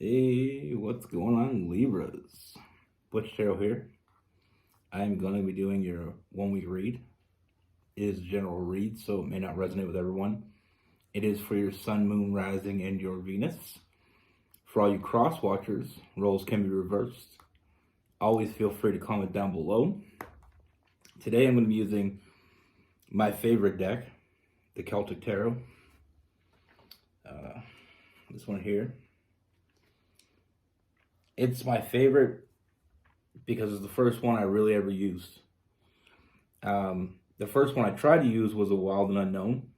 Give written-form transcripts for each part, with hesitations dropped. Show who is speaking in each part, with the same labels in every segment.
Speaker 1: Hey, what's going on, Libras? Butch here. I'm going to be doing your 1 week read. It is a general read, so it may not resonate with everyone. It is for your Sun, Moon, Rising, and your Venus. For all you cross watchers, roles can be reversed. Always feel free to comment down below. Today I'm going to be using my favorite deck, the Celtic Tarot. This one here. It's my favorite because it's the first one I really ever used. The first one I tried to use was a Wild and Unknown.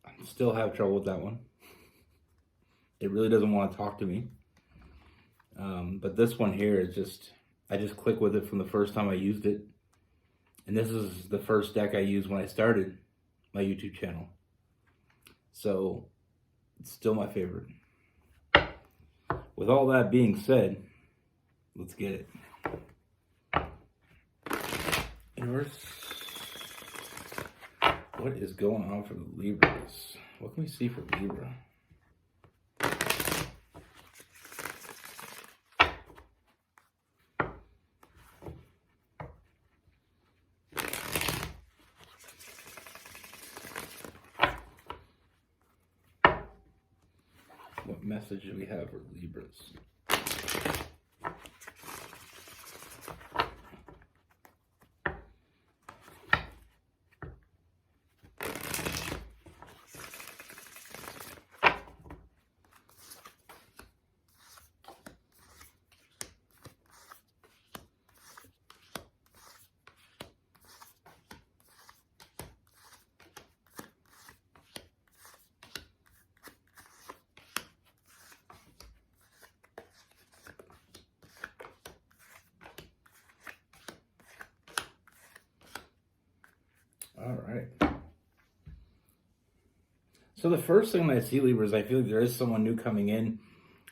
Speaker 1: I still have trouble with that one. It really doesn't want to talk to me. But this one here is I just click with it from the first time I used it. And this is the first deck I used when I started my YouTube channel. So it's still my favorite. With all that being said, let's get it. Universe, what is going on for the Libras? What can we see for Libra? What message do we have for Libras? All right. So the first thing that I see, Libra, is I feel like there is someone new coming in.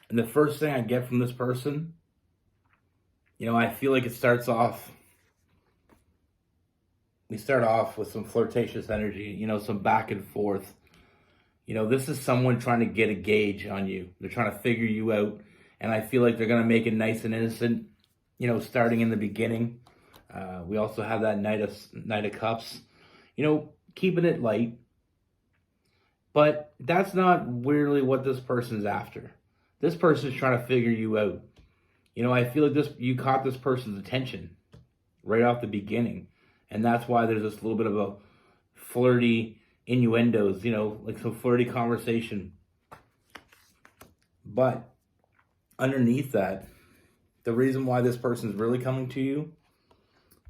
Speaker 1: And the first thing I get from this person, I feel like it starts off, we start off with some flirtatious energy, some back and forth. This is someone trying to get a gauge on you. They're trying to figure you out. And I feel like they're going to make it nice and innocent, starting in the beginning. We also have that Knight of Cups, keeping it light. But that's not really what this person's after. This person's trying to figure you out. I feel like you caught this person's attention right off the beginning. And that's why there's this little bit of a flirty innuendos, like some flirty conversation. But underneath that, the reason why this person's really coming to you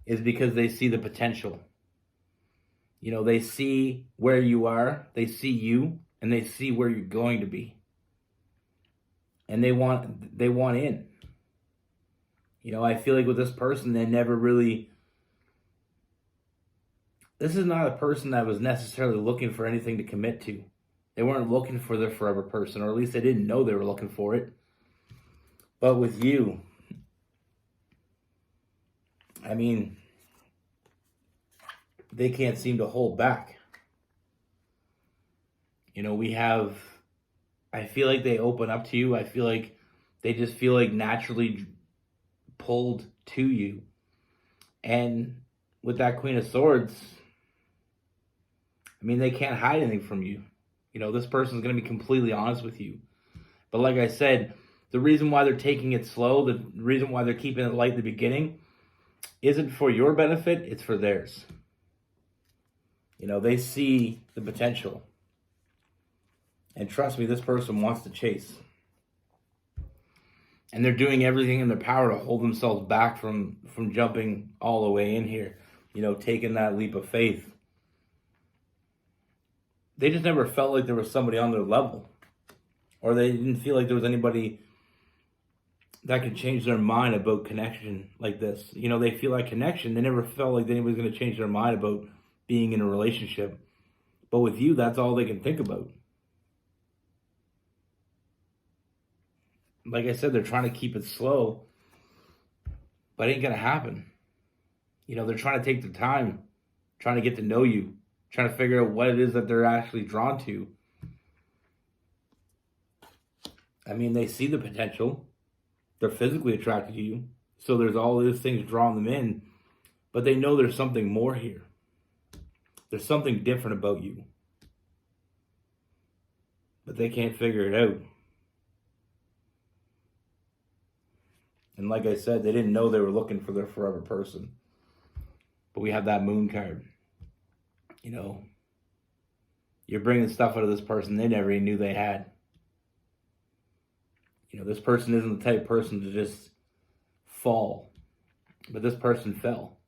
Speaker 1: is because they see the potential. They see where you are, they see you, and they see where you're going to be. And they want in. I feel like with this person, they never really... This is not a person that was necessarily looking for anything to commit to. They weren't looking for their forever person, or at least they didn't know they were looking for it. But with you, they can't seem to hold back. I feel like they open up to you. I feel like they just feel like naturally pulled to you. And with that Queen of Swords, they can't hide anything from you. This person's going to be completely honest with you. But like I said, the reason why they're taking it slow, the reason why they're keeping it light at the beginning, isn't for your benefit, it's for theirs. They see the potential. And trust me, this person wants to chase. And they're doing everything in their power to hold themselves back from jumping all the way in here. Taking that leap of faith. They just never felt like there was somebody on their level. Or they didn't feel like there was anybody that could change their mind about connection like this. They feel like connection. They never felt like anybody's going to change their mind about being in a relationship. But with you, that's all they can think about. Like I said, they're trying to keep it slow, but it ain't going to happen. They're trying to take their time, trying to get to know you, trying to figure out what it is that they're actually drawn to. I mean, they see the potential. They're physically attracted to you. So there's all these things drawing them in. But they know there's something more here. There's something different about you. But they can't figure it out. And like I said, they didn't know they were looking for their forever person. But we have that moon card. You know, you're bringing stuff out of this person they never even knew they had. You know, this person isn't the type of person to just fall. But this person fell.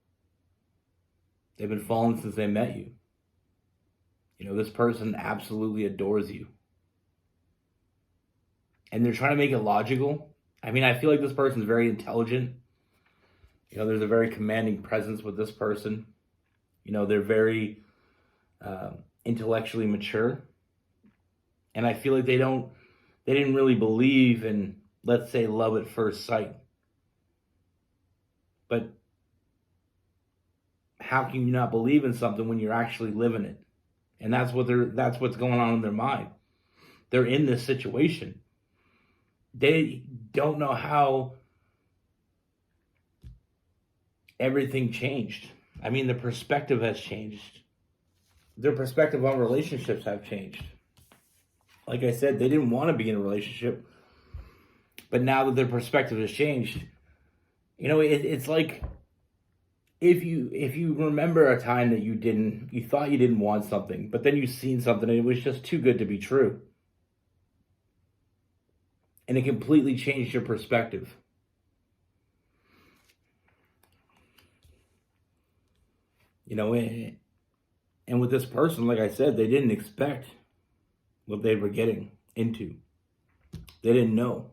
Speaker 1: They've been falling since they met you. You know, this person absolutely adores you. And they're trying to make it logical. I mean, I feel like this person's very intelligent. You know, there's a very commanding presence with this person. You know, they're very intellectually mature. And I feel like they didn't really believe in, let's say, love at first sight. But how can you not believe in something when you're actually living it? And that's what's going on in their mind. They're in this situation. They don't know how everything changed. I mean, the perspective has changed. Their perspective on relationships have changed. Like I said, they didn't want to be in a relationship. But now that their perspective has changed, you know, it's like if you remember a time that you thought you didn't want something, but then you seen something and it was just too good to be true. And it completely changed your perspective. You know, and with this person, like I said, they didn't expect what they were getting into. They didn't know.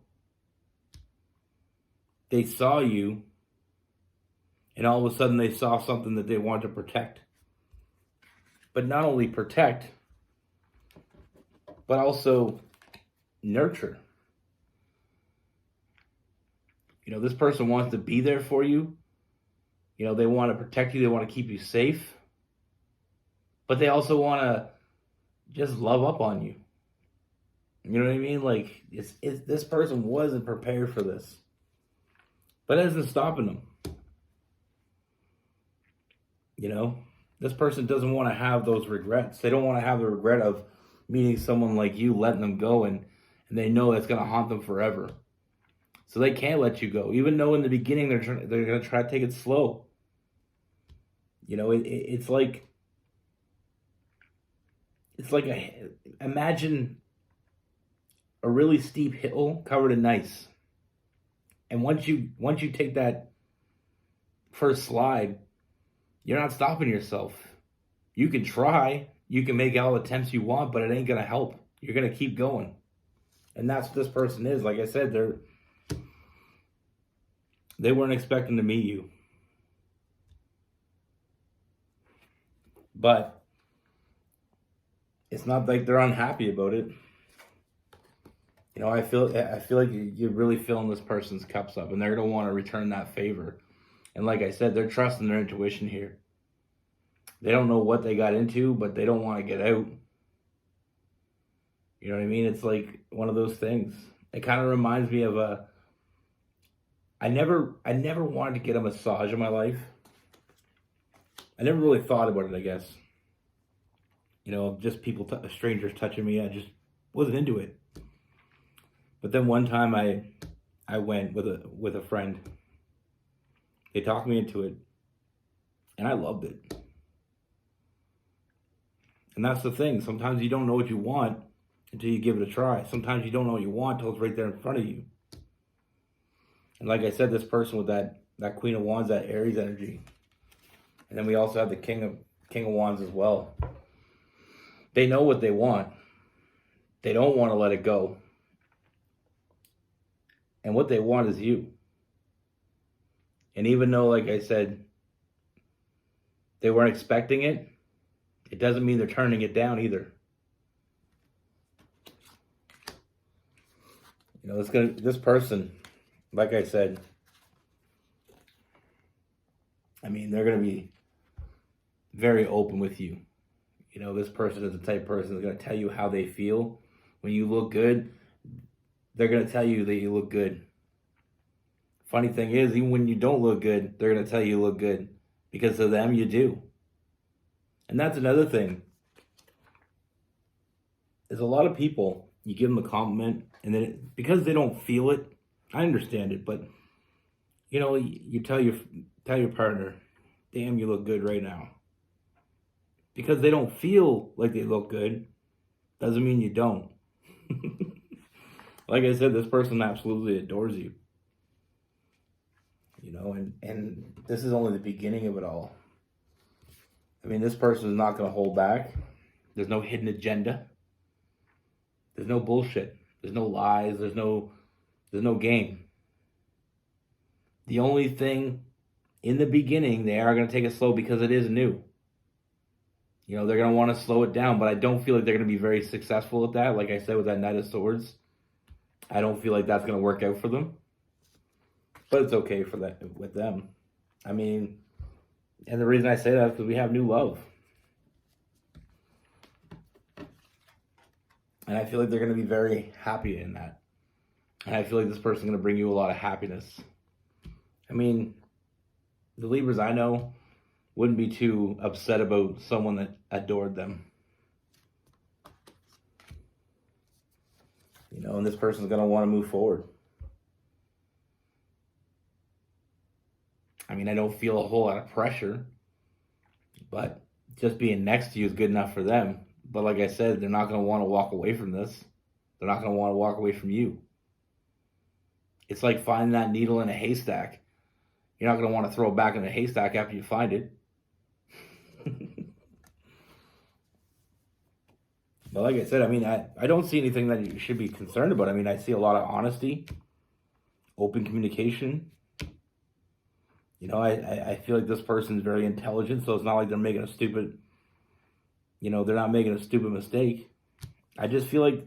Speaker 1: They saw you, and all of a sudden they saw something that they wanted to protect. But not only protect, but also nurture. You know, this person wants to be there for you. You know, they want to protect you. They want to keep you safe. But they also want to just love up on you. You know what I mean? Like, this person wasn't prepared for this. But it isn't stopping them. You know, this person doesn't want to have those regrets. They don't want to have the regret of meeting someone like you, letting them go, and they know that's going to haunt them forever. So they can't let you go, even though in the beginning they're going to try to take it slow. You know, it's like imagine a really steep hill covered in ice, and once you take that first slide, you're not stopping yourself. You can try, you can make all the attempts you want, but it ain't gonna help. You're gonna keep going, and that's what this person is. Like I said, they weren't expecting to meet you. But it's not like they're unhappy about it. You know, I feel like you're really filling this person's cups up, and they're going to want to return that favor. And like I said, they're trusting their intuition here. They don't know what they got into, but they don't want to get out. You know what I mean? It's like one of those things. It kind of reminds me of I never wanted to get a massage in my life. I never really thought about it, I guess. You know, just strangers touching me. I just wasn't into it. But then one time I went with a friend. They talked me into it, and I loved it. And that's the thing. Sometimes you don't know what you want until you give it a try. Sometimes you don't know what you want until it's right there in front of you. And like I said, this person with that Queen of Wands, that Aries energy. And then we also have the King of Wands as well. They know what they want. They don't want to let it go. And what they want is you. And even though, like I said, they weren't expecting it, it doesn't mean they're turning it down either. You know, this person, like I said, I mean, they're going to be very open with you. You know, this person is the type of person that's going to tell you how they feel. When you look good, they're going to tell you that you look good. Funny thing is, even when you don't look good, they're going to tell you look good. Because to them, you do. And that's another thing. There's a lot of people, you give them a compliment, and then because they don't feel it, I understand it, but you tell your partner, damn, you look good right now. Because they don't feel like they look good, doesn't mean you don't. Like I said, this person absolutely adores you. And this is only the beginning of it all. I mean, this person is not going to hold back. There's no hidden agenda. There's no bullshit. There's no lies. There's no game. The only thing in the beginning, they are going to take it slow because it is new. They're going to want to slow it down, but I don't feel like they're going to be very successful at that. Like I said, with that Knight of Swords, I don't feel like that's going to work out for them. But it's okay for that with them. I mean, and the reason I say that is because we have new love. And I feel like they're going to be very happy in that. And I feel like this person's going to bring you a lot of happiness. I mean, the Libras I know wouldn't be too upset about someone that adored them. And this person's going to want to move forward. I mean, I don't feel a whole lot of pressure, but just being next to you is good enough for them. But like I said, they're not going to want to walk away from this. They're not going to want to walk away from you. It's like finding that needle in a haystack. You're not going to want to throw it back in the haystack after you find it. But like I said, I mean, I don't see anything that you should be concerned about. I mean, I see a lot of honesty, open communication. I feel like this person's very intelligent, so it's not like they're making a stupid, they're not making a stupid mistake. I just feel like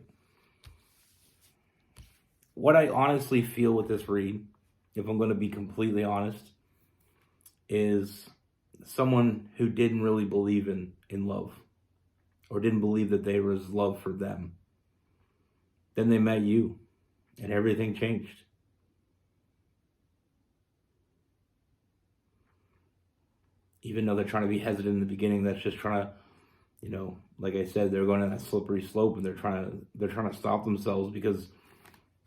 Speaker 1: what I honestly feel with this read, if I'm going to be completely honest, is someone who didn't really believe in love or didn't believe that there was love for them. Then they met you and everything changed. Even though they're trying to be hesitant in the beginning, that's just trying to, like I said, they're going on that slippery slope and they're trying to stop themselves because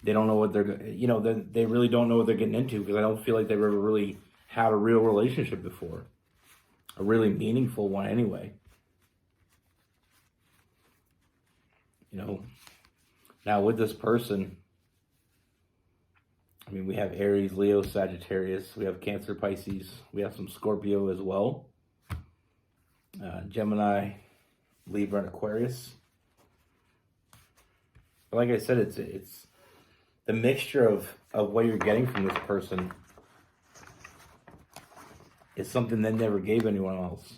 Speaker 1: they don't know what they really don't know what they're getting into, because I don't feel like they've ever really had a real relationship before. A really meaningful one anyway. Now with this person, I mean, we have Aries, Leo, Sagittarius, we have Cancer, Pisces, we have some Scorpio as well, Gemini, Libra, and Aquarius. But like I said, it's the mixture of what you're getting from this person is something that never gave anyone else.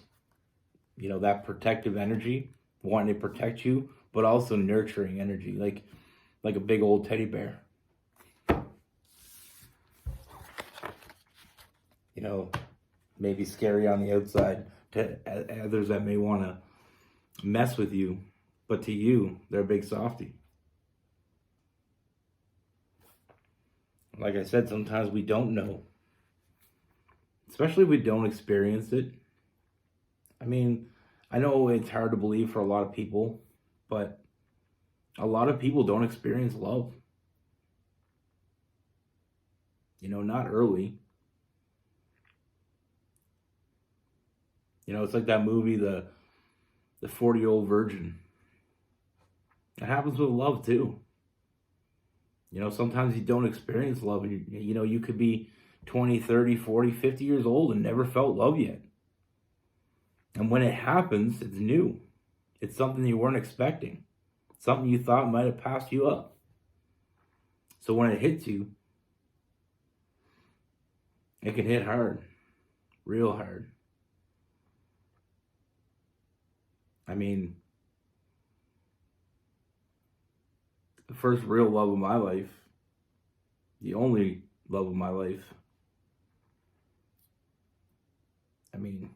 Speaker 1: That protective energy, wanting to protect you, but also nurturing energy, like a big old teddy bear. Maybe scary on the outside to others that may want to mess with you, but to you, they're a big softie. Like I said, sometimes we don't know, especially if we don't experience it. I mean, I know it's hard to believe for a lot of people, but a lot of people don't experience love. Not early. It's like that movie, the 40-Year-Old Virgin. It happens with love too. Sometimes you don't experience love. And you could be 20, 30, 40, 50 years old and never felt love yet. And when it happens, it's new. It's something you weren't expecting. Something you thought might have passed you up. So when it hits you, it can hit hard. Real hard. I mean, the first real love of my life, the only love of my life, I mean,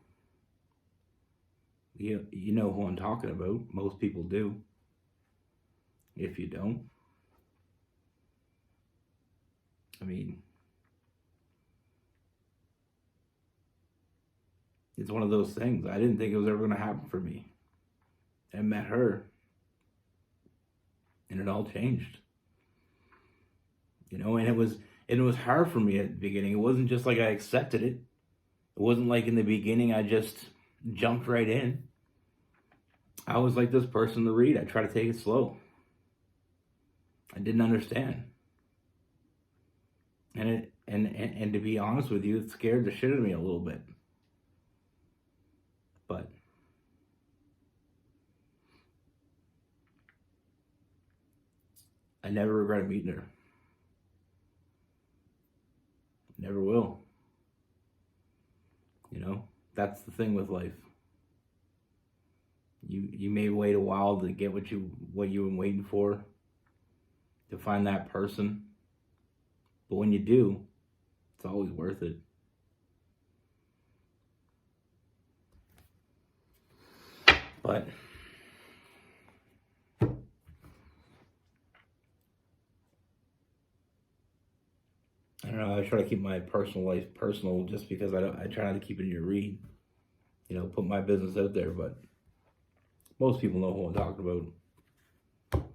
Speaker 1: you know who I'm talking about. Most people do. If you don't, I mean, it's one of those things. I didn't think it was ever going to happen for me. I met her, and it all changed. You know, and it was hard for me at the beginning. It wasn't just like I accepted it. It wasn't like in the beginning I just jumped right in. I was like this person to read. I tried to take it slow. I didn't understand. And to be honest with you, it scared the shit out of me a little bit. But I never regretted meeting her. Never will. You know, that's the thing with life. You may wait a while to get what you've been waiting for, to find that person. But when you do, it's always worth it. But I don't know, I try to keep my personal life personal just because I try not to keep it in your read. You know, put my business out there, but most people know who I'm talking about.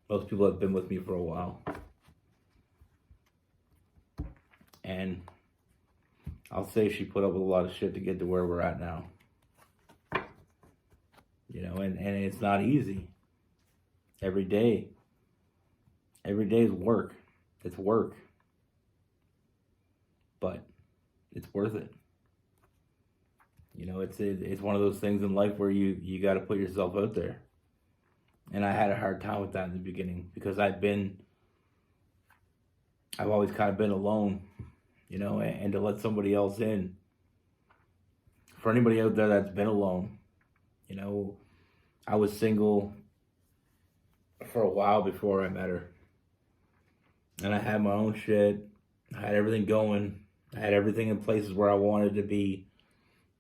Speaker 1: Most people have been with me for a while. And I'll say she put up with a lot of shit to get to where we're at now. You know, and it's not easy. Every day is work. It's work. But it's worth it. You know, it's one of those things in life where you got to put yourself out there. And I had a hard time with that in the beginning because I've always kind of been alone, you know, and to let somebody else in. For anybody out there that's been alone, you know, I was single for a while before I met her. And I had my own shit. I had everything going. I had everything in places where I wanted to be.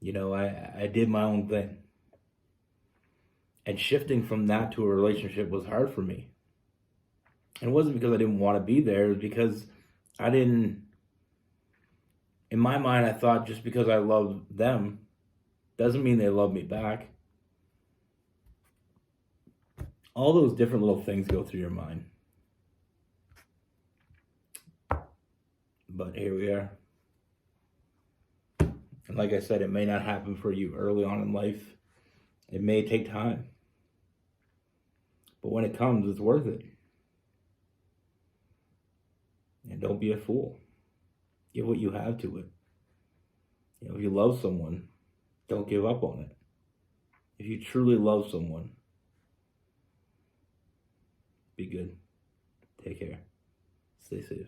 Speaker 1: You know, I did my own thing. And shifting from that to a relationship was hard for me. And it wasn't because I didn't want to be there. It was because in my mind, I thought just because I love them doesn't mean they love me back. All those different little things go through your mind. But here we are. And like I said, it may not happen for you early on in life. It may take time. But when it comes, it's worth it. And don't be a fool. Give what you have to it. You know, if you love someone, don't give up on it. If you truly love someone, be good. Take care. Stay safe.